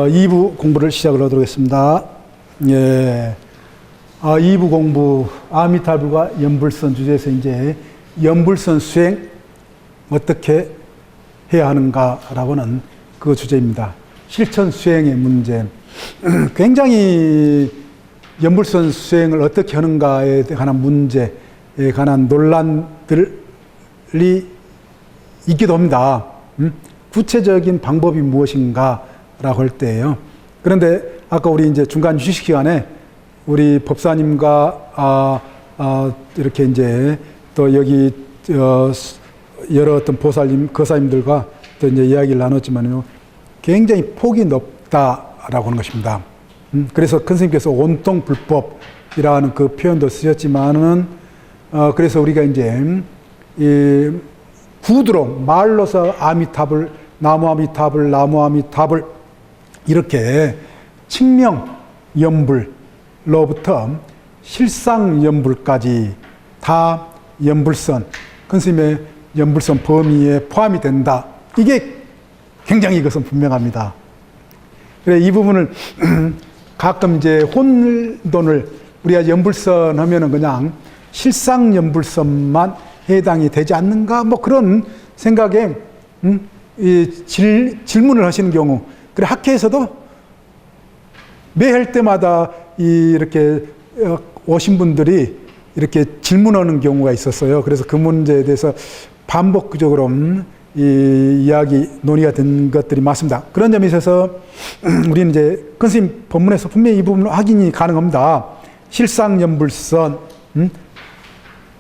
2부 공부를 시작을 하도록 하겠습니다. 예. 2부 공부, 아미타불과 연불선 주제에서 이제 연불선 수행 어떻게 해야 하는가라고는 그 주제입니다. 실천 수행의 문제. 굉장히 연불선 수행을 어떻게 하는가에 관한 문제에 관한 논란들이 있기도 합니다. 구체적인 방법이 무엇인가라고 할 때예요. 그런데 아까 우리 이제 중간 휴식 시간에 우리 법사님과 이렇게 이제 또 여기 여러 어떤 보살님, 거사님들과 또 이제 이야기를 나눴지만요, 굉장히 폭이 높다라고 하는 것입니다. 그래서 큰 스님께서 온통 불법이라는 그 표현도 쓰셨지만은 그래서 우리가 이제 이 구두로 말로서 아미타불, 나무 아미타불, 나무 아미타불 이렇게 칭명 연불로부터 실상 연불까지 다 연불선, 큰 스님의 연불선 범위에 포함이 된다. 이게 굉장히 이것은 분명합니다. 그래 이 부분을 가끔 이제 혼돈을 우리가 연불선 하면은 그냥 실상 연불선만 해당이 되지 않는가 뭐 그런 생각에 질문을 하시는 경우, 그래 학회에서도 매할 때마다 이렇게 오신 분들이 이렇게 질문하는 경우가 있었어요. 그래서 그 문제에 대해서 반복적으로 이야기 논의가 된 것들이 많습니다. 그런 점에 있어서 우리는 이제 큰 스님 법문에서 분명히 이 부분을 확인이 가능합니다. 실상연불선,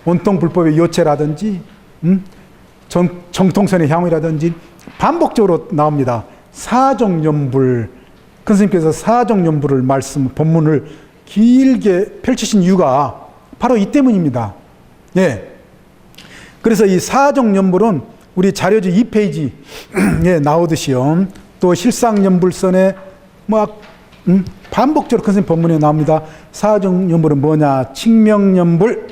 온통불법의 요체라든지 정통선의 향후라든지 반복적으로 나옵니다. 사종연불, 큰 스님께서 사종연불을 법문을 길게 펼치신 이유가 바로 이 때문입니다. 예. 그래서 이 사종연불은 우리 자료지 2페이지에 나오듯이요, 또 실상연불선에 막 반복적으로 큰 스님 법문에 나옵니다. 사종연불은 뭐냐? 칭명연불,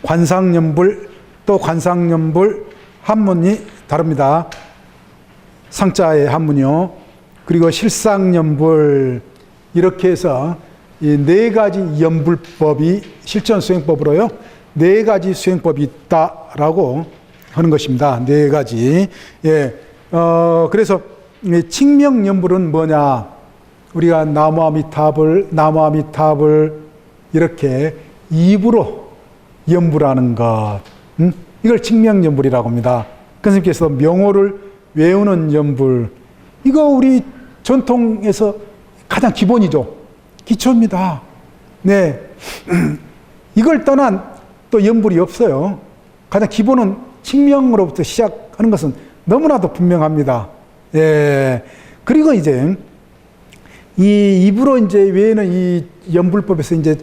관상연불, 또 관상연불 한문이 다릅니다. 상자의 한문이요. 그리고 실상연불, 이렇게 해서 이 네 가지 연불법이 실천수행법으로요, 네 가지 수행법이 있다라고 하는 것입니다. 네 가지. 예. 그래서 칭명연불은 뭐냐? 우리가 나무 아미타불 이렇게 입으로 연불하는 것. 이걸 칭명연불이라고 합니다. 큰 스님께서 명호를 외우는 연불. 이거 우리 전통에서 가장 기본이죠. 기초입니다. 네. 이걸 떠난 또 연불이 없어요. 가장 기본은 칭명으로부터 시작하는 것은 너무나도 분명합니다. 예. 그리고 이제 이 입으로 이제 외에는 이 연불법에서 이제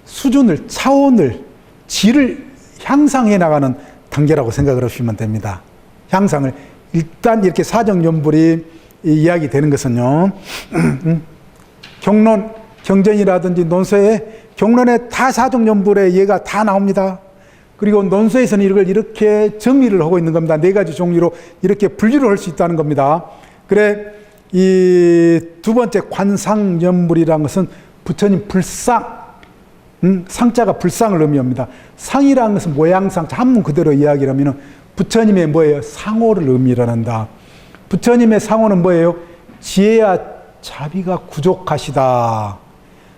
수준을, 차원을, 질을 향상해 나가는 단계라고 생각을 하시면 됩니다. 향상을. 일단 이렇게 사정연불이 이야기되는 것은요, 경론, 경전이라든지 논서에, 경론에 다 사정연불의 예가 다 나옵니다. 그리고 논서에서는 이걸 이렇게 정리를 하고 있는 겁니다. 네 가지 종류로 이렇게 분류를 할 수 있다는 겁니다. 그래, 이 두 번째 관상연불이라는 것은 부처님 불상, 상자가 불상을 의미합니다. 상이라는 것은 모양상, 한문 그대로 이야기를 하면 부처님의 뭐예요? 상호를 의미를 한다. 부처님의 상호는 뭐예요? 지혜와 자비가 부족하시다.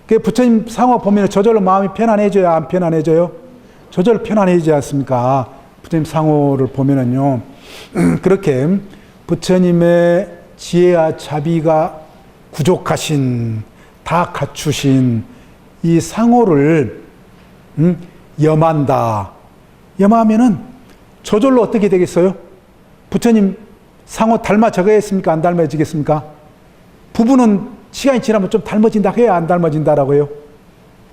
그 부처님 상호 보면 저절로 마음이 편안해져야 안 편안해져요? 저절로 편안해지지 않습니까? 부처님 상호를 보면은요, 그렇게 부처님의 지혜와 자비가 부족하신, 다 갖추신 이 상호를 염한다. 염하면은 저절로 어떻게 되겠어요? 부처님 상호 닮아져야겠습니까? 안 닮아지겠습니까? 부부는 시간이 지나면 좀 닮아진다 해야 안 닮아진다라고 해요?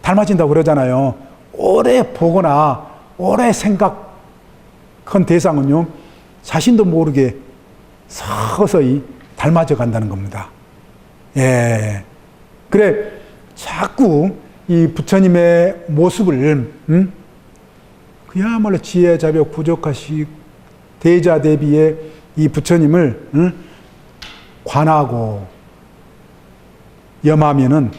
닮아진다고 그러잖아요. 오래 보거나 오래 생각한 대상은요, 자신도 모르게 서서히 닮아져 간다는 겁니다. 예. 그래, 자꾸 이 부처님의 모습을, 그야말로 지혜, 자비가 부족하시, 대자 대비에 이 부처님을 관하고 염하면은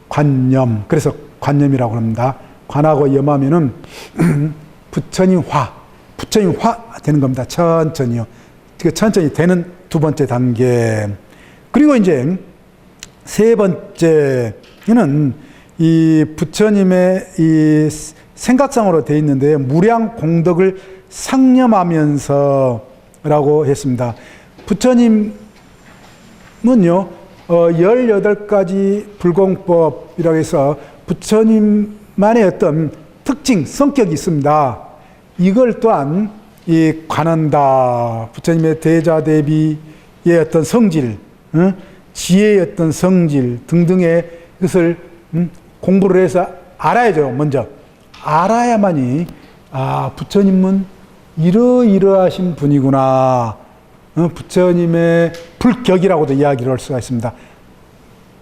관염. 그래서 관염이라고 합니다. 관하고 염하면은 부처님 화 되는 겁니다. 천천히요. 천천히 되는 두 번째 단계. 그리고 이제 세 번째는 이 부처님의 이 생각상으로 되어 있는데 무량 공덕을 상념하면서라고 했습니다. 부처님은요 18가지 불공법이라고 해서 부처님만의 어떤 특징, 성격이 있습니다. 이걸 또한 이 관한다. 부처님의 대자대비의 어떤 성질, 지혜의 어떤 성질 등등의 것을 공부를 해서 알아야죠. 먼저 알아야만이 부처님은 이러이러하신 분이구나. 부처님의 불격이라고도 이야기를 할 수가 있습니다.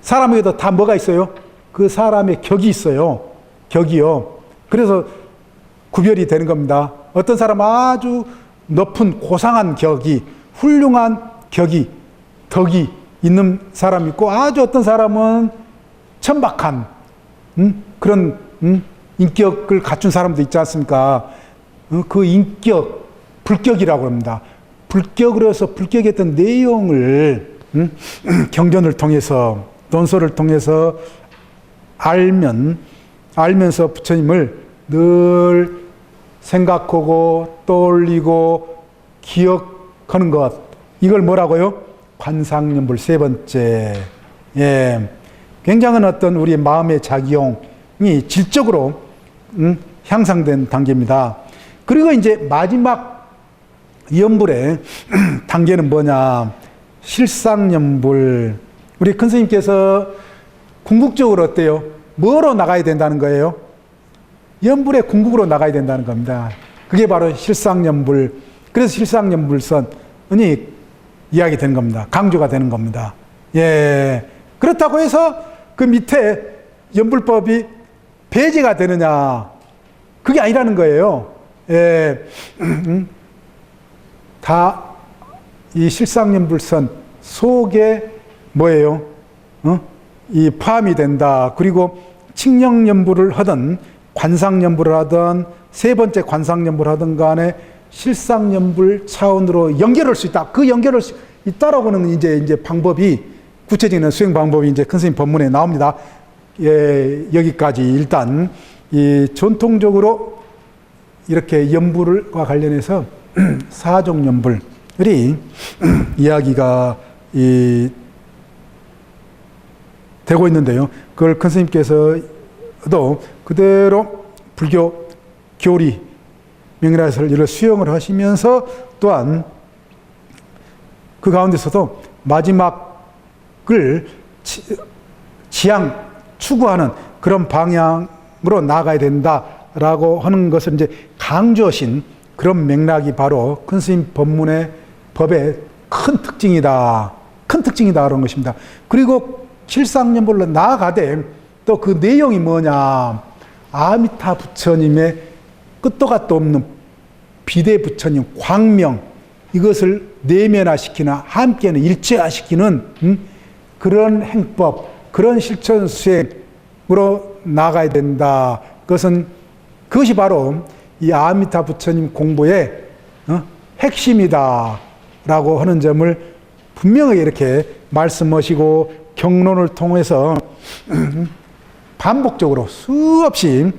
사람에게도 다 뭐가 있어요? 그 사람의 격이 있어요. 격이요. 그래서 구별이 되는 겁니다. 어떤 사람은 아주 높은 고상한 격이, 훌륭한 격이, 덕이 있는 사람이 있고, 아주 어떤 사람은 천박한 그런 인격을 갖춘 사람도 있지 않습니까? 그 인격, 불격이라고 합니다. 불격으로서 불격의 어떤 내용을 경전을 통해서, 논설을 통해서 알면서 부처님을 늘 생각하고 떠올리고 기억하는 것, 이걸 뭐라고요? 관상연불 세 번째. 예. 굉장한 어떤 우리 마음의 작용이 질적으로 향상된 단계입니다. 그리고 이제 마지막 연불의 단계는 뭐냐? 실상연불. 우리 큰 스님께서 궁극적으로 어때요? 뭐로 나가야 된다는 거예요? 연불의 궁극으로 나가야 된다는 겁니다. 그게 바로 실상연불. 그래서 실상연불선이 이야기 되는 겁니다. 강조가 되는 겁니다. 예. 그렇다고 해서 그 밑에 연불법이 배제가 되느냐? 그게 아니라는 거예요. 예. 다 이 실상연불선 속에 뭐예요? 이 포함이 된다. 그리고 칙령연불을 하든 관상연불을 하든 세 번째 관상연불을 하든 간에 실상연불 차원으로 연결할 수 있다. 그 연결할 수 있다라고는 이제 방법이, 구체적인 수행 방법이 이제 큰 스님 법문에 나옵니다. 예, 여기까지 일단 이 전통적으로 이렇게 연불과 관련해서 사종 연불이 이야기가 되고 있는데요. 그걸 큰 스님께서도 그대로 불교 교리 명리학을 이를 수용을 하시면서 또한 그 가운데서도 마지막을 추구하는 그런 방향으로 나아가야 된다라고 하는 것을 이제 강조하신 그런 맥락이 바로 큰 스님 법문의 법의 큰 특징이다. 큰 특징이다. 그런 것입니다. 그리고 실상연불로 나아가되 또 그 내용이 뭐냐. 아미타 부처님의 끝도 갓도 없는 비대 부처님 광명, 이것을 내면화시키는, 함께는 일체화시키는 그런 행법, 그런 실천 수행으로 나가야 된다. 그것이 바로 이 아미타 부처님 공부의 핵심이다 라고 하는 점을 분명하게 이렇게 말씀하시고 경론을 통해서 반복적으로 수없이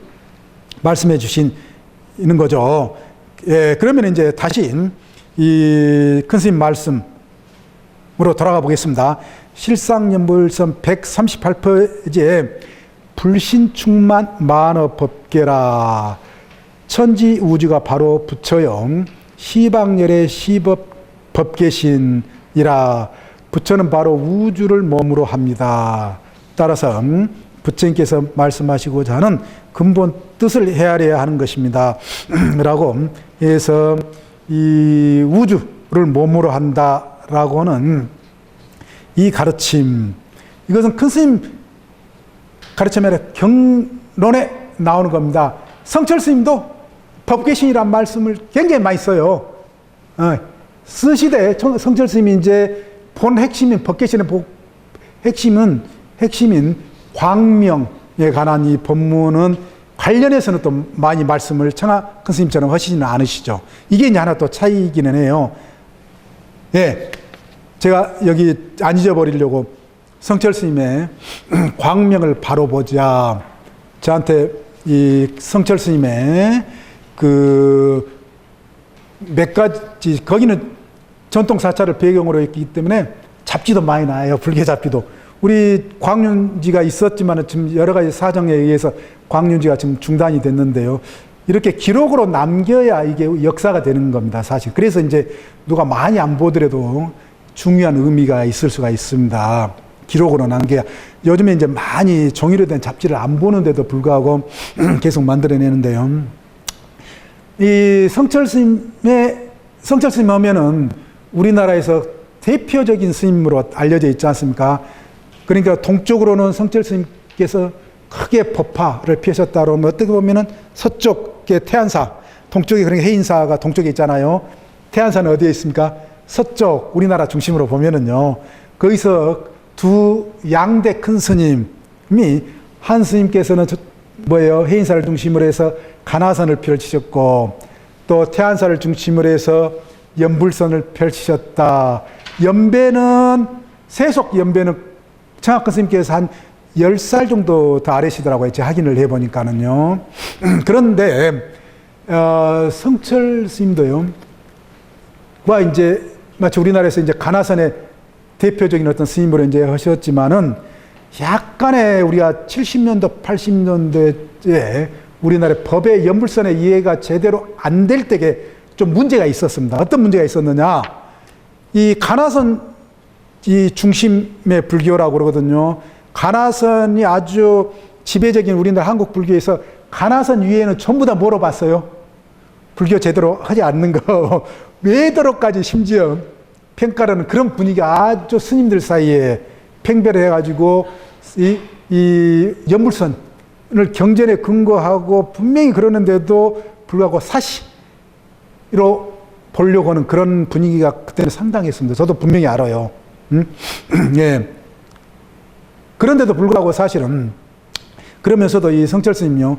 말씀해 주시는 거죠. 예, 그러면 이제 다시 이 큰 스님 말씀으로 돌아가 보겠습니다. 실상연불선 138페이지에 불신충만 만어법계라. 천지 우주가 바로 부처요. 시방열의 시법 법계신이라. 부처는 바로 우주를 몸으로 합니다. 따라서 부처님께서 말씀하시고자 하는 근본 뜻을 헤아려야 하는 것입니다. 라고 해서 이 우주를 몸으로 한다라고 하는 이 가르침, 이것은 큰 스님 가르침이 아니라 경론에 나오는 겁니다. 성철 스님도 법계신이란 말씀을 굉장히 많이 써요. 쓰시되 성철 스님이 이제 본 핵심인 법계신의 핵심인 광명에 관한 이 본문은 관련해서는 또 많이 말씀을 청하 큰 스님처럼 하시지는 않으시죠. 이게 이제 하나 또 차이기는 해요. 예. 제가 여기 안 잊어버리려고 성철 스님의 광명을 바로 보자. 저한테 이 성철 스님의 그 몇 가지, 거기는 전통 사찰을 배경으로 했기 때문에 잡지도 많이 나와요. 불교 잡지도. 우리 광륜지가 있었지만 지금 여러 가지 사정에 의해서 광륜지가 지금 중단이 됐는데요. 이렇게 기록으로 남겨야 이게 역사가 되는 겁니다, 사실. 그래서 이제 누가 많이 안 보더라도 중요한 의미가 있을 수가 있습니다. 기록으로 남겨야. 요즘에 이제 많이 종이로 된 잡지를 안 보는데도 불구하고 계속 만들어내는데요. 이 성철 스님 하면은 우리나라에서 대표적인 스님으로 알려져 있지 않습니까? 그러니까 동쪽으로는 성철 스님께서 크게 법화를 펴셨다 그러면 어떻게 보면은 서쪽의 태안사, 동쪽에 그러니까 해인사가 동쪽에 있잖아요. 태안사는 어디에 있습니까? 서쪽, 우리나라 중심으로 보면은요. 거기서 두 양대 큰 스님이 한 스님께서는 해인사를 중심으로 해서 간화선을 펼치셨고 또 태안사를 중심으로 해서 연불선을 펼치셨다. 세속 연배는 청학근 스님께서 한 10살 정도 더 아래시더라고요. 제가 확인을 해보니까는요. 그런데, 성철 스님도요, 이제, 마치 우리나라에서 이제 간화선의 대표적인 어떤 스님으로 이제 하셨지만은 약간의 우리가 70년도, 80년대에 우리나라 법의 연불선의 이해가 제대로 안 될 때에 좀 문제가 있었습니다. 어떤 문제가 있었느냐. 이 간화선 이 중심의 불교라고 그러거든요. 간화선이 아주 지배적인 우리나라 한국 불교에서 간화선 위에는 전부 다 물어봤어요. 불교 제대로 하지 않는 거. 외도로까지 심지어 평가하는 그런 분위기가 아주 스님들 사이에 팽배를 해가지고 이 연불선을 경전에 근거하고 분명히 그러는데도 불구하고 사시로 보려고 하는 그런 분위기가 그때는 상당했습니다. 저도 분명히 알아요. 예. 그런데도 불구하고 사실은 그러면서도 이 성철 스님요,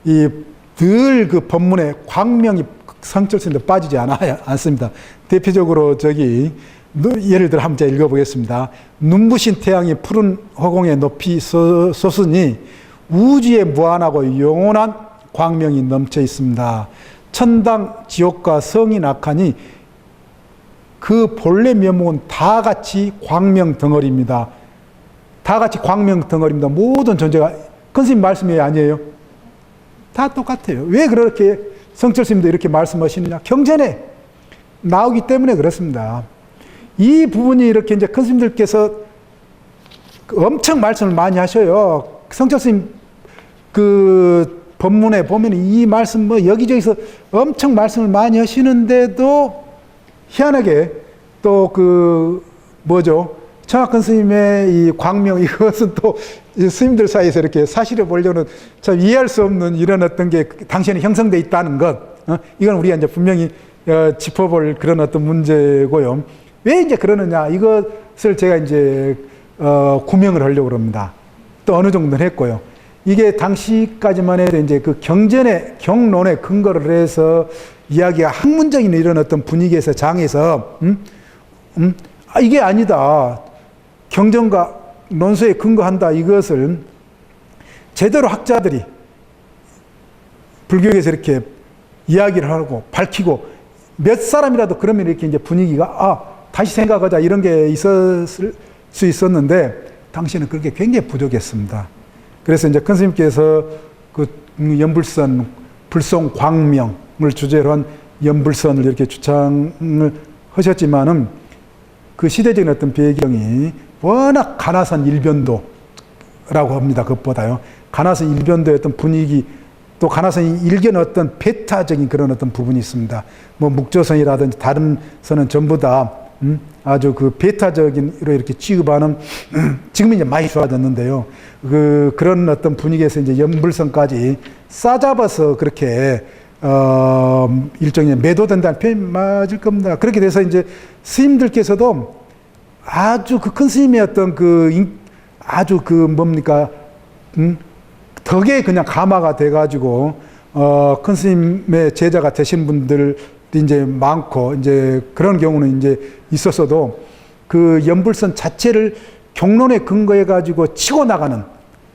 늘 그 법문에 광명이 성철 스님도 빠지지 않습니다. 대표적으로 예를 들어 한번 제가 읽어보겠습니다. 눈부신 태양이 푸른 허공에 높이 솟으니 우주에 무한하고 영원한 광명이 넘쳐 있습니다. 천당, 지옥과 성이 낙하니 그 본래 면목은 다 같이 광명 덩어리입니다. 다 같이 광명 덩어리입니다. 모든 존재가 큰 스님 말씀이 아니에요. 다 똑같아요. 왜 그렇게 성철 스님도 이렇게 말씀하시느냐? 경전에 나오기 때문에 그렇습니다. 이 부분이 이렇게 이제 큰 스님들께서 엄청 말씀을 많이 하셔요. 성철 스님 그 법문에 보면 이 말씀 여기저기서 엄청 말씀을 많이 하시는데도 희한하게 또 청학근 스님의 이 광명 이것은 또 스님들 사이에서 이렇게 사실을 보려는 참 이해할 수 없는 이런 어떤 게 당시에는 형성돼 있다는 것. 이건 우리가 이제 분명히 짚어볼 그런 어떤 문제고요. 왜 이제 그러느냐 이것을 제가 이제 구명을 하려고 합니다. 또 어느 정도는 했고요. 이게 당시까지만 해도 이제 그 경론에 근거를 해서 이야기가 학문적인 이런 어떤 분위기에서 장에서 이게 아니다. 경전과 논소에 근거한다. 이것을 제대로 학자들이 불교에서 이렇게 이야기를 하고 밝히고 몇 사람이라도 그러면 이렇게 이제 분위기가 다시 생각하자 이런 게 있었을 수 있었는데 당시에는 그렇게 굉장히 부족했습니다. 그래서 이제 큰 스님께서 그 연불선, 불송 광명을 주제로 한 연불선을 이렇게 주창을 하셨지만은 그 시대적인 어떤 배경이 워낙 간화선 일변도라고 합니다. 그것보다요. 간화선 일변도의 어떤 분위기, 또 간화선이 일견 어떤 배타적인 그런 어떤 부분이 있습니다. 묵조선이라든지 다른 선은 전부 다 아주 그 베타적인으로 이렇게 취급하는 지금은 이제 많이 좋아졌는데요. 그런 어떤 분위기에서 이제 연불선까지 싸잡아서 그렇게 일종의 매도된다는 표현이 맞을 겁니다. 그렇게 돼서 이제 스님들께서도 아주 그 큰 스님의 어떤 아주 그 뭡니까, 덕에 그냥 감화가 돼가지고, 큰 스님의 제자가 되신 분들이 이제 많고, 이제 그런 경우는 이제 있었어도 그 연불선 자체를 경론에 근거해가지고 치고 나가는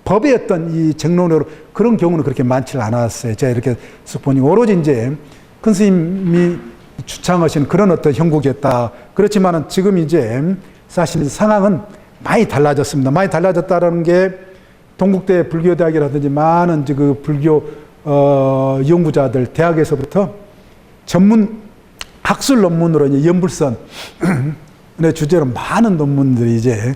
법의 어떤 이 쟁론으로 그런 경우는 그렇게 많지는 않았어요. 제가 이렇게 쓱 보니 오로지 이제 큰 스님이 주창하신 그런 어떤 형국이었다. 그렇지만은 지금 이제 사실 상황은 많이 달라졌습니다. 많이 달라졌다는 게 동국대 불교대학이라든지 많은 그 불교 연구자들 대학에서부터 전문 학술 논문으로 이제 연불선의 주제로 많은 논문들이 이제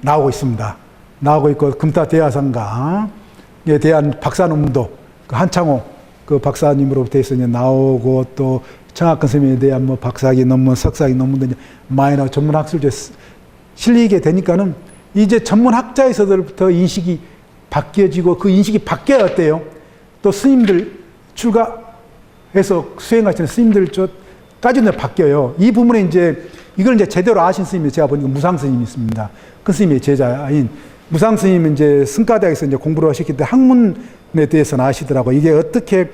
나오고 있습니다. 나오고 있고 금타 대하상가에 대한 박사 논문도 그 한창호 그 박사님으로부터 해서 이제 나오고 또 청학근 선생님에 대한 뭐 박사학위 논문, 석사학위 논문도 이제 많이 나오고 전문 학술지에 실리게 되니까는 이제 전문 학자에서부터 인식이 바뀌어지고 그 인식이 바뀌어야 어때요? 또 스님들 출가해서 수행하시는 스님들까지는 바뀌어요. 이 부분에 이제 이걸 이제 제대로 아신 스님이 제가 보니까 무상 스님이 있습니다. 큰 스님의 제자인 무상 스님은 이제 승가대학에서 이제 공부를 하셨기 때문에 학문에 대해서는 아시더라고요. 이게 어떻게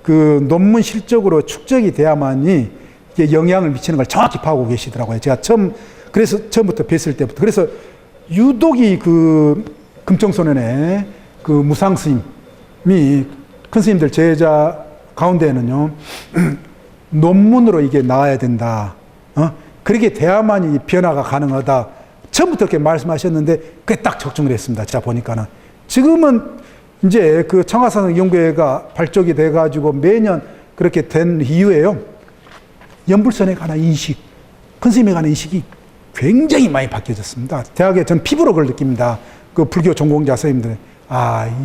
그 논문 실적으로 축적이 돼야만이 이게 영향을 미치는 걸 정확히 파악하고 계시더라고요. 제가 그래서 처음부터 뵀을 때부터. 그래서 유독이 그 금정소년의 그 무상 스님이 큰 스님들 제자 가운데에는요, 논문으로 이게 나와야 된다. 그렇게 돼야만이 변화가 가능하다. 처음부터 이렇게 말씀하셨는데 그게 딱 적중을 했습니다. 제가 보니까는. 지금은 이제 그 청하산 연구회가 발족이 돼가지고 매년 그렇게 된 이후에요. 연불선에 관한 인식, 큰 스님에 관한 인식이 굉장히 많이 바뀌어졌습니다. 대학에 전 피부로 그걸 느낍니다. 그 불교 전공자 선생님들.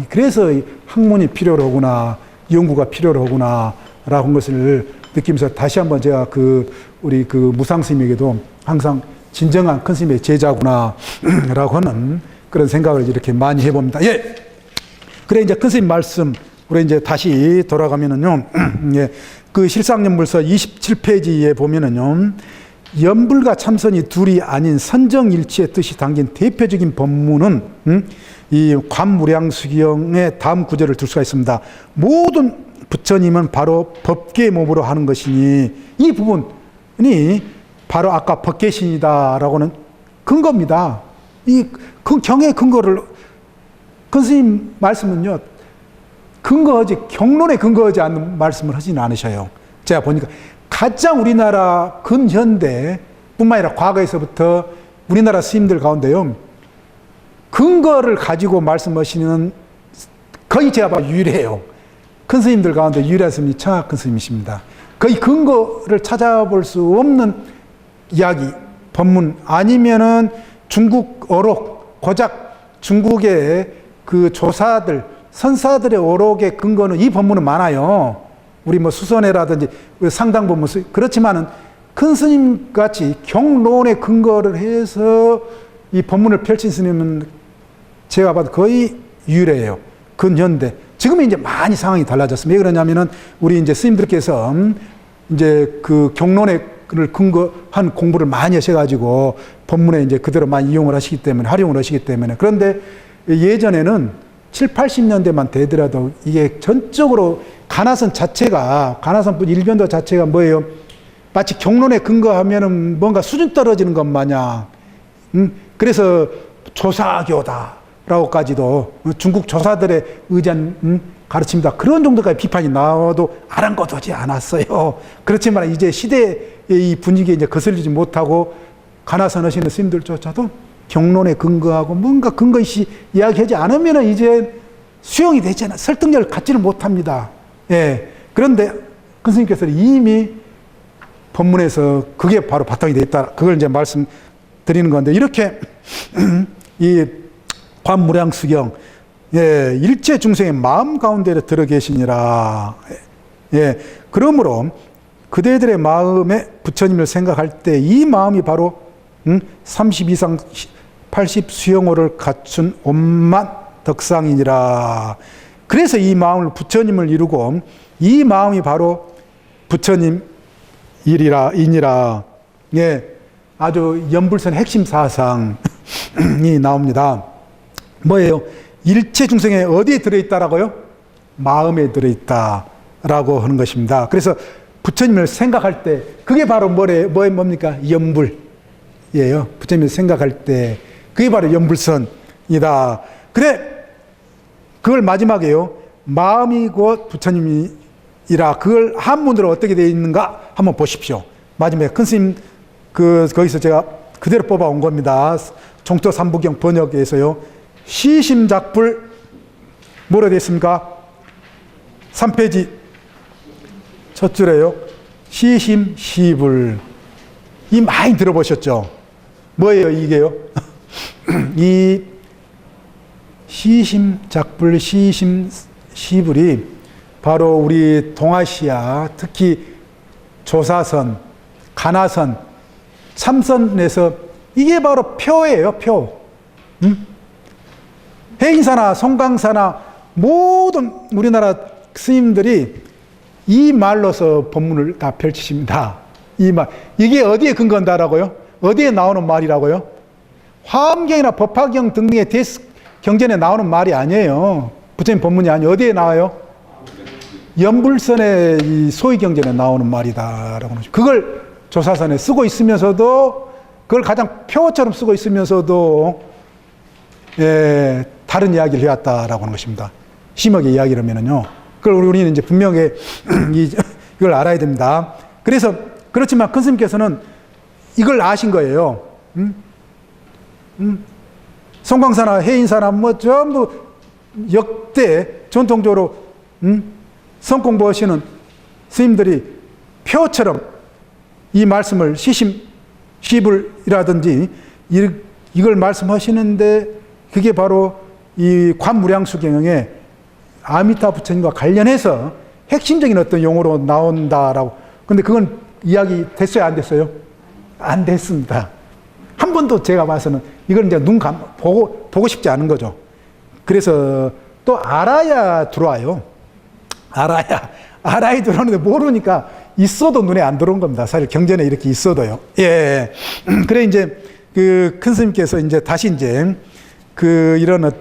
그래서 학문이 필요로 하구나, 연구가 필요로 하구나, 라고 한 것을 느끼면서 다시 한번 제가 우리 무상 스님에게도 항상 진정한 큰 스님의 제자구나, 라고 하는 그런 생각을 이렇게 많이 해봅니다. 예. 그래, 이제 큰 스님 말씀, 우리 이제 다시 돌아가면은요, 예. 그 실상연불서 27페이지에 보면은요, 연불과 참선이 둘이 아닌 선정일치의 뜻이 담긴 대표적인 법문은 이 관무량수경의 다음 구절을 들 수가 있습니다. 모든 부처님은 바로 법계의 몸으로 하는 것이니, 이 부분이 바로 아까 법계신이다라고는 근거입니다. 그 경의 근거를 큰 스님 말씀은요, 경론에 근거하지 않는 말씀을 하지는 않으셔요. 제가 보니까 가장 우리나라 근현대 뿐만 아니라 과거에서부터 우리나라 스님들 가운데요, 근거를 가지고 말씀하시는 거의 제가 봐도 유일해요. 큰 스님들 가운데 유일한 스님이 청하 큰 스님이십니다. 거의 근거를 찾아볼 수 없는 이야기, 법문, 아니면은 중국 어록, 고작 중국의 그 조사들, 선사들의 어록의 근거는 이 법문은 많아요. 우리 뭐 수선회라든지 상당 법문, 그렇지만은 큰 스님 같이 경론의 근거를 해서 이 법문을 펼친 스님은 제가 봐도 거의 유일해요. 근현대. 지금은 이제 많이 상황이 달라졌습니다. 왜 그러냐면은 우리 이제 스님들께서 이제 그 경론에 근거한 공부를 많이 하셔가지고 법문에 이제 그대로 많이 이용을 하시기 때문에, 활용을 하시기 때문에. 그런데 예전에는 7, 80년대만 되더라도 이게 전적으로 가나선 일변도 자체가 뭐예요? 마치 경론에 근거하면은 뭔가 수준 떨어지는 것 마냥, 그래서 조사교다라고까지도 중국 조사들의 의지한 가르침이다. 그런 정도까지 비판이 나와도 아랑곳하지 않았어요. 그렇지만 이제 시대의 이 분위기에 이제 거슬리지 못하고 가나선 하시는 스님들조차도 경론에 근거하고 뭔가 근거 있이 이야기하지 않으면 이제 수용이 되지 않아, 설득력을 갖지를 못합니다. 예. 그런데 큰 스님께서는 이미 법문에서 그게 바로 바탕이 되어 있다. 그걸 이제 말씀드리는 건데, 이렇게 이 관무량수경, 예, 일체 중생의 마음 가운데 들어 계시니라. 예. 그러므로 그대들의 마음에 부처님을 생각할 때 이 마음이 바로 30 이상 80 수용호를 갖춘 온만 덕상이니라. 그래서 이 마음을 부처님을 이루고 이 마음이 바로 부처님 이니라. 예, 아주 연불선 핵심 사상이 나옵니다. 뭐예요? 일체 중생에 어디에 들어있다라고요? 마음에 들어있다라고 하는 것입니다. 그래서 부처님을 생각할 때 그게 바로 뭡니까? 염불이에요. 부처님을 생각할 때 그게 바로 염불선이다. 그래, 그걸 마지막에요. 마음이 곧 부처님이라. 그걸 한문으로 어떻게 되어 있는가 한번 보십시오. 마지막에 큰 스님 거기서 제가 그대로 뽑아온 겁니다. 종토 삼부경 번역에서요. 시심작불 뭐라 되어 있습니까? 3페이지 첫 줄에요. 시심시불. 이 많이 들어보셨죠? 뭐예요 이게요? 이 시심작불, 시심시불이 바로 우리 동아시아, 특히 조사선, 가나선, 참선에서 이게 바로 표예요, 표. 해인사나 송강사나 모든 우리나라 스님들이 이 말로서 법문을 다 펼치십니다. 이 말. 이게 어디에 근거한다라고요? 어디에 나오는 말이라고요? 화엄경이나 법화경 등등의 경전에 나오는 말이 아니에요. 부처님 법문이 아니에요. 어디에 나와요? 연불선의 이 소위경전에 나오는 말이다라고 하죠. 그걸 조사선에 쓰고 있으면서도 그걸 가장 표어처럼 쓰고 있으면서도 다른 이야기를 해왔다라고 하는 것입니다. 심하게 이야기를 하면은요. 그걸 우리는 이제 분명히 이걸 알아야 됩니다. 그래서 그렇지만 큰 스님께서는 이걸 아신 거예요. 송광사나 해인사나 뭐 전부 역대 전통적으로 성공부하시는 스님들이 표처럼 이 말씀을 시심시불이라든지 이걸 말씀하시는데 그게 바로 이 관무량수경에 아미타 부처님과 관련해서 핵심적인 어떤 용어로 나온다라고. 근데 그건 이야기 됐어요, 안 됐어요? 안 됐습니다. 한 번도 제가 봐서는 이걸 이제 보고 싶지 않은 거죠. 그래서 또 알아야 들어와요. 알아야 들어오는데 모르니까 있어도 눈에 안 들어온 겁니다. 사실 경전에 이렇게 있어도요. 예. 그래 이제 그 큰 스님께서 이제 다시 이제 이런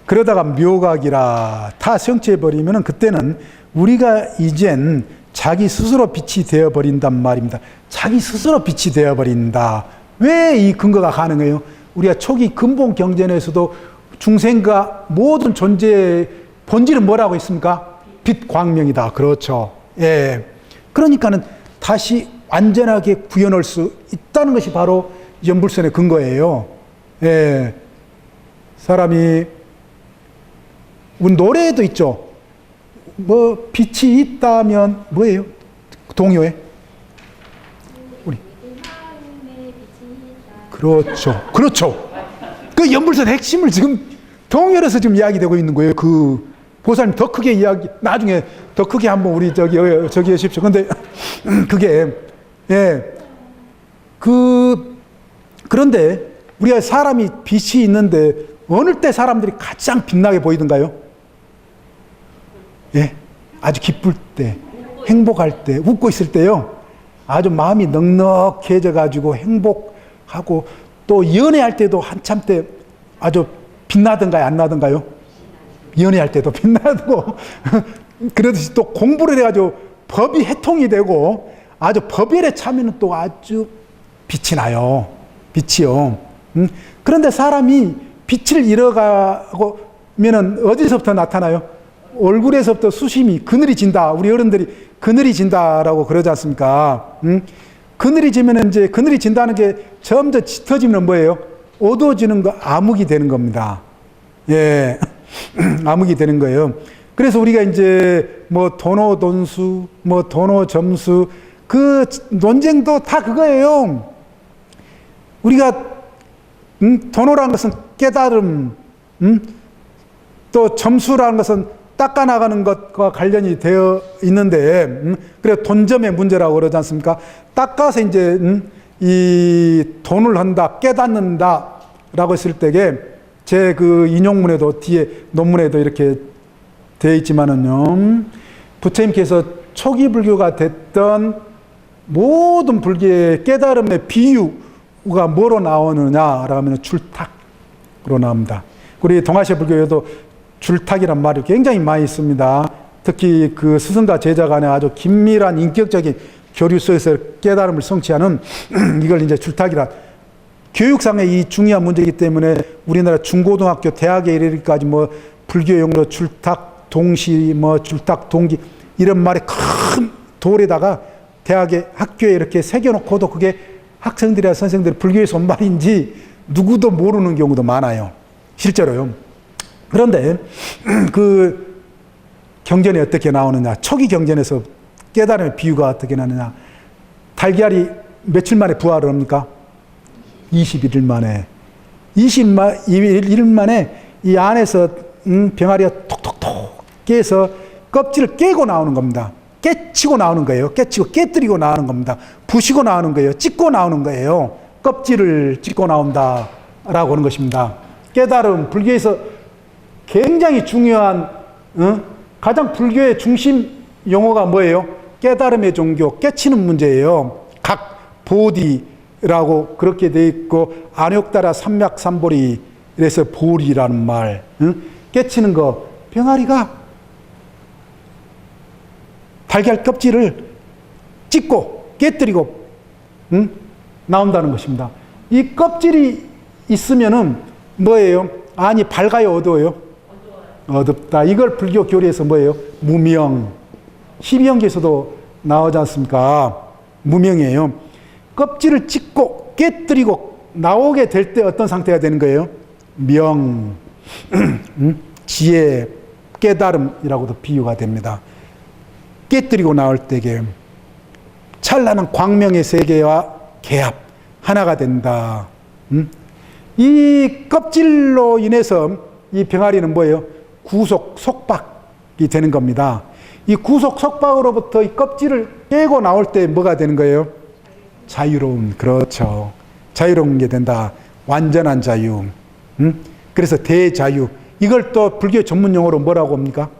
그러다가 묘각이라 다 성취해버리면은 그때는 우리가 이젠 자기 스스로 빛이 되어버린단 말입니다. 자기 스스로 빛이 되어버린다. 왜 이 근거가 가능해요? 우리가 초기 근본 경전에서도 중생과 모든 존재의 본질은 뭐라고 했습니까? 빛 광명이다. 그렇죠. 예. 그러니까는 다시 완전하게 구현할 수 있다는 것이 바로 연불선의 근거예요. 예. 사람이 우리 노래에도 있죠. 뭐 빛이 있다면 뭐예요? 동요에 우리 그렇죠. 그 연불선 핵심을 지금 동요에서 지금 이야기되고 있는 거예요. 그 보살님 더 크게 나중에 더 크게 한번 우리 저기 하십시오. 근데 그게 그런데 우리가 사람이 빛이 있는데 어느 때 사람들이 가장 빛나게 보이던가요? 예, 아주 기쁠 때, 행복할 때, 웃고 있을 때요. 아주 마음이 넉넉해져 가지고 행복하고 또 연애할 때도 한참 때 아주 빛나던가요, 안 나던가요? 연애할 때도 빛나고 그러듯이 또 공부를 해가지고 법이 해통이 되고 아주 법열에 차면은 또 아주 빛이 나요. 빛이요. 그런데 사람이 빛을 잃어가면은 어디서부터 나타나요? 얼굴에서부터 수심이 그늘이 진다. 우리 어른들이 그늘이 진다라고 그러지 않습니까? 그늘이 지면은 이제 그늘이 진다는 게 점점 짙어지면 뭐예요? 어두워지는 거 암흑이 되는 겁니다. 예. 암흑이 되는 거예요. 그래서 우리가 이제 뭐 도노돈수, 뭐 도노점수 그 논쟁도 다 그거예요. 우리가 도노라는 것은 깨달음, 또 점수라는 것은 닦아나가는 것과 관련이 되어 있는데, 그래 돈점의 문제라고 그러지 않습니까? 닦아서 이제 이 돈을 한다, 깨닫는다라고 했을 때에 제 그 인용문에도 뒤에 논문에도 이렇게 되어 있지만은요, 부처님께서 초기 불교가 됐던 모든 불교의 깨달음의 비유가 뭐로 나오느냐라고 하면 출탁, 나옵니다. 우리 동아시아 불교에도 줄탁이란 말이 굉장히 많이 있습니다. 특히 그 스승과 제자 간에 아주 긴밀한 인격적인 교류 속에서 깨달음을 성취하는 이걸 이제 줄탁이라. 교육상의 이 중요한 문제이기 때문에 우리나라 중고등학교, 대학에 이르기까지 뭐 불교 용어로 줄탁 동시, 뭐 줄탁 동기 이런 말이 큰 돌에다가 대학에 학교에 이렇게 새겨놓고도 그게 학생들이나 선생들이 불교에서 온 말인지 누구도 모르는 경우도 많아요. 실제로요. 그런데 그 경전이 어떻게 나오느냐. 초기 경전에서 깨달음의 비유가 어떻게 나느냐. 달걀이 며칠 만에 부활을 합니까? 21일 만에. 21일 만에 이 안에서 병아리가 톡톡톡 깨서 껍질을 깨고 나오는 겁니다. 깨치고 나오는 거예요. 깨치고 깨뜨리고 나오는 겁니다. 부시고 나오는 거예요. 찢고 나오는 거예요. 껍질을 찢고 나온다라고 하는 것입니다. 깨달음, 불교에서 굉장히 중요한 가장 불교의 중심 용어가 뭐예요? 깨달음의 종교, 깨치는 문제예요. 각 보디라고 그렇게 돼 있고 안욕다라 삼맥삼보리 그래서 보리라는 말. 깨치는 거. 병아리가 달걀 껍질을 찢고 깨뜨리고 나온다는 것입니다. 이 껍질이 있으면은 뭐예요? 안이 밝아요, 어두워요? 어둡다. 이걸 불교 교리에서 뭐예요? 무명. 12형제에서도 나오지 않습니까? 무명이에요. 껍질을 찢고 깨뜨리고 나오게 될 때 어떤 상태가 되는 거예요? 명, 지혜, 깨달음이라고도 비유가 됩니다. 깨뜨리고 나올 때게 찬란한 광명의 세계와 개합, 하나가 된다. 이 껍질로 인해서 이 병아리는 뭐예요? 구속, 속박이 되는 겁니다. 이 구속, 속박으로부터 이 껍질을 깨고 나올 때 뭐가 되는 거예요? 자유로움. 그렇죠. 자유로운 게 된다. 완전한 자유. 그래서 대자유. 이걸 또 불교 전문 용어로 뭐라고 합니까?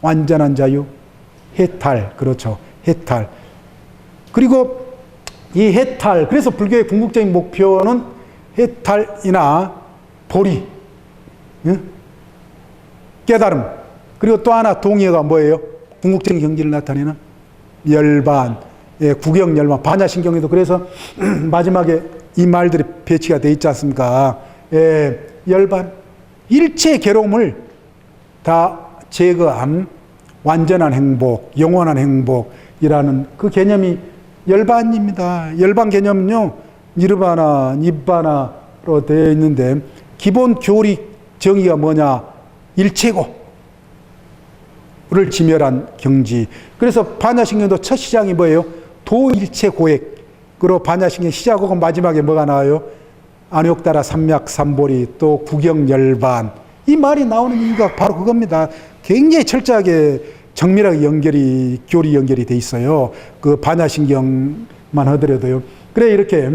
완전한 자유. 해탈. 그렇죠. 해탈. 그리고 이 해탈. 그래서 불교의 궁극적인 목표는 해탈이나 보리. 깨달음. 그리고 또 하나 동의어가 뭐예요? 궁극적인 경지를 나타내는 열반. 예, 구경열반. 반야신경에도 그래서 마지막에 이 말들이 배치가 되어 있지 않습니까? 예, 열반. 일체의 괴로움을 다 제거한 완전한 행복, 영원한 행복이라는 그 개념이 열반입니다. 열반 개념은요, 니르바나, 닙바나로 되어 있는데, 기본 교리 정의가 뭐냐? 일체고를 지멸한 경지. 그래서 반야신경도 첫 시장이 뭐예요? 도일체고액으로 반야신경 시작하고 마지막에 뭐가 나와요? 안욕다라 삼맥삼보리, 또 구경열반. 이 말이 나오는 이유가 바로 그겁니다. 굉장히 철저하게 정밀하게 교리 연결이 돼 있어요. 그 반야신경만 하더라도요. 그래, 이렇게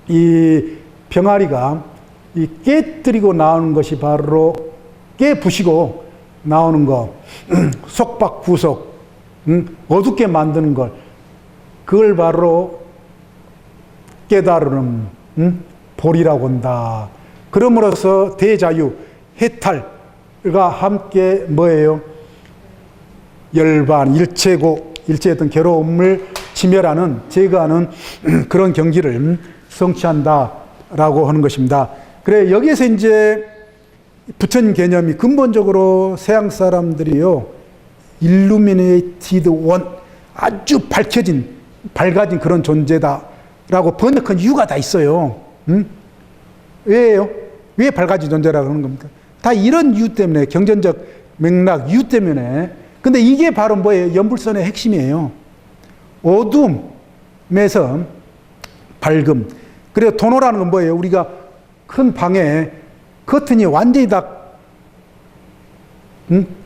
이 병아리가 이 깨뜨리고 나오는 것이 바로 깨부시고 나오는 거, 속박, 구속, 어둡게 만드는 걸, 그걸 바로 깨달음, 보리라고 한다. 그럼으로써 대자유, 해탈과 함께 뭐예요? 열반, 일체고, 일체의 어떤 괴로움을 지멸하는, 제거하는 그런 경지를 성취한다라고 하는 것입니다. 그래, 여기에서 이제 부처님 개념이 근본적으로 서양 사람들이요, illuminated one, 아주 밝아진 그런 존재다라고 번역한 이유가 다 있어요. 왜요? 왜 밝아진 존재라고 하는 겁니까? 다 이런 이유 때문에, 경전적 맥락 이유 때문에. 근데 이게 바로 뭐예요? 연불선의 핵심이에요. 어둠에서 밝음. 그래서 도노라는 건 뭐예요? 우리가 큰 방에 커튼이 완전히 다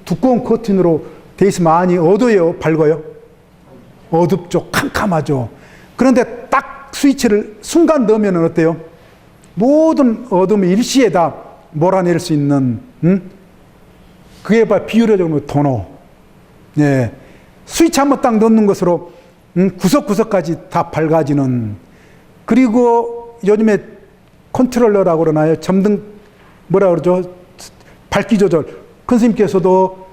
두꺼운 커튼으로 돼 있으면 많이 어두워요? 밝아요? 어둡죠. 캄캄하죠. 그런데 딱 스위치를 순간 넣으면 어때요? 모든 어둠을 일시에 다 몰아낼 수 있는, 그게 바로 비유적으로 도노. 예. 스위치 한번 딱 넣는 것으로 구석구석까지 다 밝아지는. 그리고 요즘에 컨트롤러라고 그러나요? 점등 뭐라 그러죠? 밝기 조절. 큰 스님께서도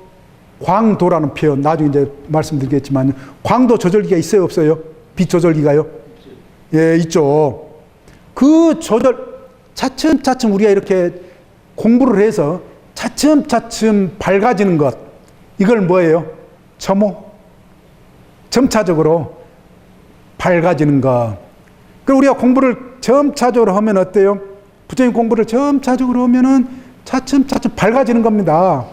광도라는 표현, 나중에 이제 말씀드리겠지만, 광도 조절기가 있어요, 없어요? 빛 조절기가요? 예, 있죠. 그 조절, 차츰차츰 우리가 이렇게 공부를 해서 차츰차츰 밝아지는 것, 이걸 뭐예요? 첨호. 점차적으로 밝아지는 것. 그럼 우리가 공부를 점차적으로 하면 어때요? 부처님 공부를 점차적으로 하면은 차츰차츰 밝아지는 겁니다.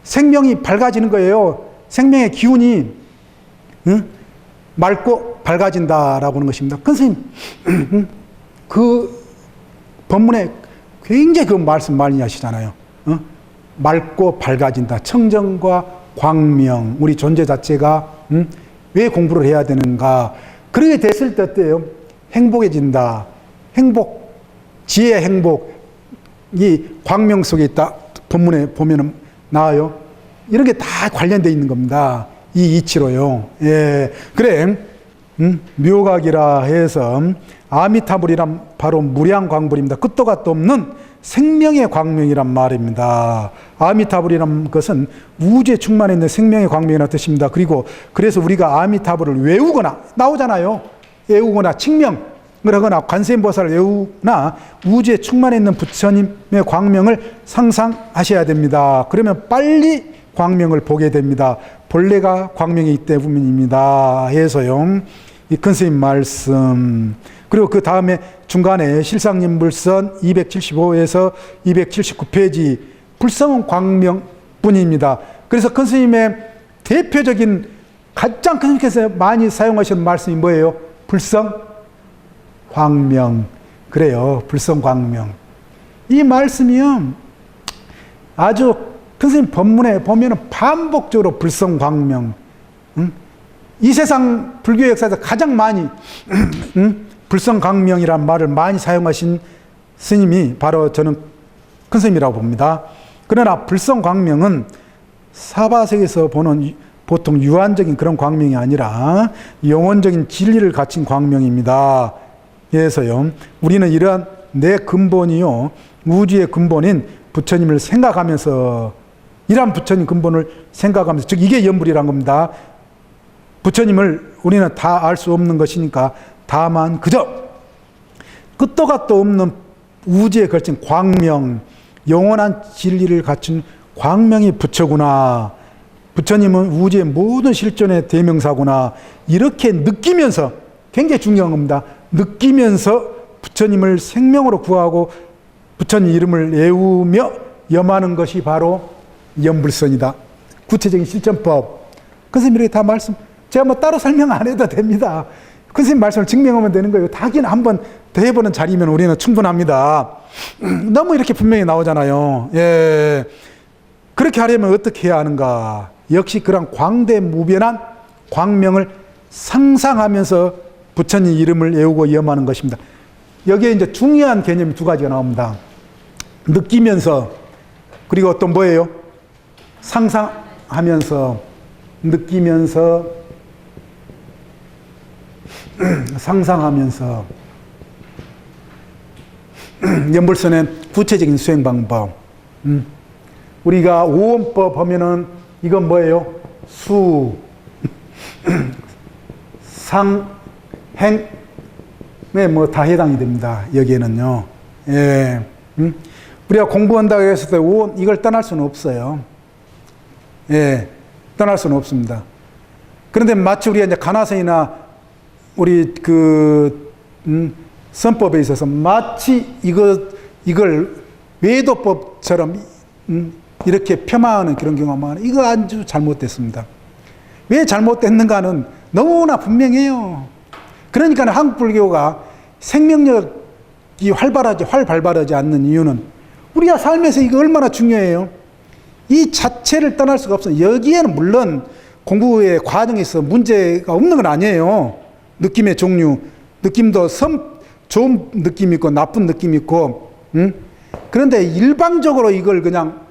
생명이 밝아지는 거예요. 생명의 기운이 맑고 밝아진다라고 하는 것입니다. 큰 스님, 그 법문에 굉장히 그 말씀 많이 하시잖아요. 맑고 밝아진다. 청정과 광명, 우리 존재 자체가 왜 공부를 해야 되는가? 그렇게 됐을 때 어때요? 행복해진다. 행복, 지혜의 행복, 이 광명 속에 있다. 본문에 보면은 나와요. 이런 게 다 관련되어 있는 겁니다. 이 이치로요. 예. 그래, 묘각이라 해서 아미타불이란 바로 무량광불입니다. 끝도 갓도 없는 생명의 광명이란 말입니다. 아미타불이란 것은 우주에 충만해 있는 생명의 광명이라는 뜻입니다. 그리고 그래서 우리가 아미타불을 외우거나 나오잖아요. 외우거나 칭명을 하거나 관세음보살을 외우거나 우주에 충만해 있는 부처님의 광명을 상상하셔야 됩니다. 그러면 빨리 광명을 보게 됩니다. 본래가 광명이기 때문입니다. 해서요. 이 큰 스님 말씀. 그리고 그 다음에 중간에 실상님불선 275에서 279페이지 불성은 광명뿐입니다. 그래서 큰 스님의 대표적인 가장 큰 스님께서 많이 사용하시는 말씀이 뭐예요? 불성 광명. 그래요. 불성 광명. 이 말씀이요. 아주 큰 스님 법문에 보면 반복적으로 불성 광명. 이 세상 불교 역사에서 가장 많이 불성광명이란 말을 많이 사용하신 스님이 바로 저는 큰 스님이라고 봅니다. 그러나 불성광명은 사바세계에서 보는 보통 유한적인 그런 광명이 아니라 영원적인 진리를 갖춘 광명입니다. 그래서요, 우리는 이러한 내 근본이요, 우주의 근본인 부처님을 생각하면서, 이러한 부처님 근본을 생각하면서, 즉 이게 연불이란 겁니다. 부처님을 우리는 다 알 수 없는 것이니까 다만 그저 끝도 갓도 없는 우주에 걸친 광명, 영원한 진리를 갖춘 광명이 부처구나. 부처님은 우주의 모든 실존의 대명사구나. 이렇게 느끼면서, 굉장히 중요한 겁니다. 느끼면서 부처님을 생명으로 구하고 부처님 이름을 외우며 염하는 것이 바로 연불선이다. 구체적인 실전법. 그 선생님 이렇게 다 말씀, 제가 뭐 따로 설명 안 해도 됩니다. 큰 스님 말씀을 증명하면 되는 거예요. 다기는 한번 더 해보는 자리면 우리는 충분합니다. 너무 이렇게 분명히 나오잖아요. 예. 그렇게 하려면 어떻게 해야 하는가? 역시 그런 광대무변한 광명을 상상하면서 부처님 이름을 외우고 염하는 것입니다. 여기에 이제 중요한 개념이 두 가지가 나옵니다. 느끼면서, 그리고 또 뭐예요? 상상하면서, 느끼면서, 상상하면서. 연불선의 구체적인 수행 방법. 우리가 오원법 하면은 이건 뭐예요? 수, 상, 행에 뭐 다 해당이 됩니다. 여기에는요. 예. 우리가 공부한다고 했을 때 오원, 이걸 떠날 수는 없어요. 예. 떠날 수는 없습니다. 그런데 마치 우리가 이제 가나선이나 우리 선법에 있어서 마치 이걸 외도법처럼 이렇게 폄하하는 그런 경우가 많아요. 이거 아주 잘못됐습니다. 왜 잘못됐는가는 너무나 분명해요. 그러니까 한국 불교가 생명력이 활발하지 않는 이유는 우리가 살면서 이거 얼마나 중요해요. 이 자체를 떠날 수가 없어요. 여기에는 물론 공부의 과정에서 문제가 없는 건 아니에요. 느낌의 종류, 느낌도 좋은 느낌이 있고 나쁜 느낌이 있고, 그런데 일방적으로 이걸 그냥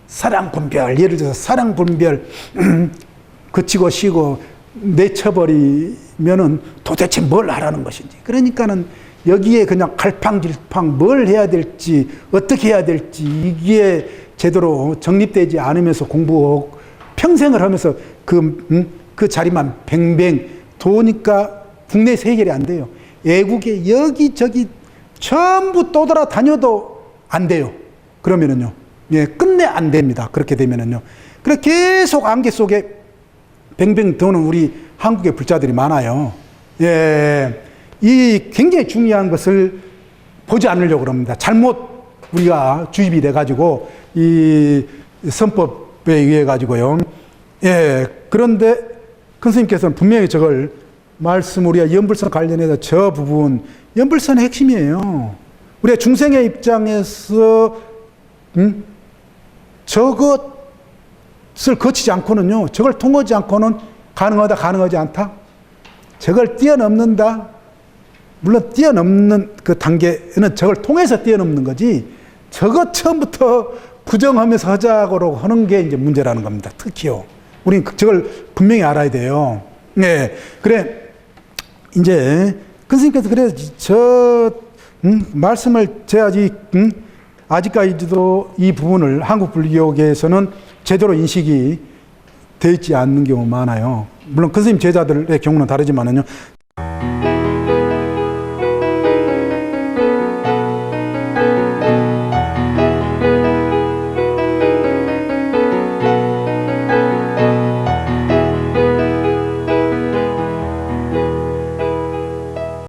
사랑분별, 예를 들어서 사랑분별 그치고 쉬고 내쳐버리면은 도대체 뭘 하라는 것인지. 그러니까는 여기에 그냥 갈팡질팡 뭘 해야 될지 어떻게 해야 될지 이게 제대로 정립되지 않으면서 공부 평생을 하면서 그 자리만 뱅뱅 도니까 국내에서 해결이 안 돼요. 외국에 여기저기 전부 떠돌아다녀도 안 돼요. 그러면은요. 예, 끝내 안 됩니다. 그렇게 되면은요. 그래 계속 안개 속에 뱅뱅 도는 우리 한국의 불자들이 많아요. 예, 이 굉장히 중요한 것을 보지 않으려고 그럽니다. 잘못 우리가 주입이 돼가지고 이 선법에 의해 가지고요. 예, 그런데 큰 스님께서는 분명히 저걸 말씀 우리가 연불선 관련해서 저 부분 연불선의 핵심이에요. 우리가 중생의 입장에서 저것을 거치지 않고는요, 저걸 통하지 않고는 가능하다, 가능하지 않다. 저걸 뛰어넘는다. 물론 뛰어넘는 그 단계는 저걸 통해서 뛰어넘는 거지. 저것 처음부터 부정하면서 하자고 하는 게 이제 문제라는 겁니다. 특히요. 우리는 저걸 분명히 알아야 돼요. 네. 그래, 이제, 큰 스님께서 그래, 말씀을 제가 아직까지도 이 부분을 한국 불교계에서는 제대로 인식이 되어 있지 않는 경우가 많아요. 물론 큰 스님 제자들의 경우는 다르지만은요.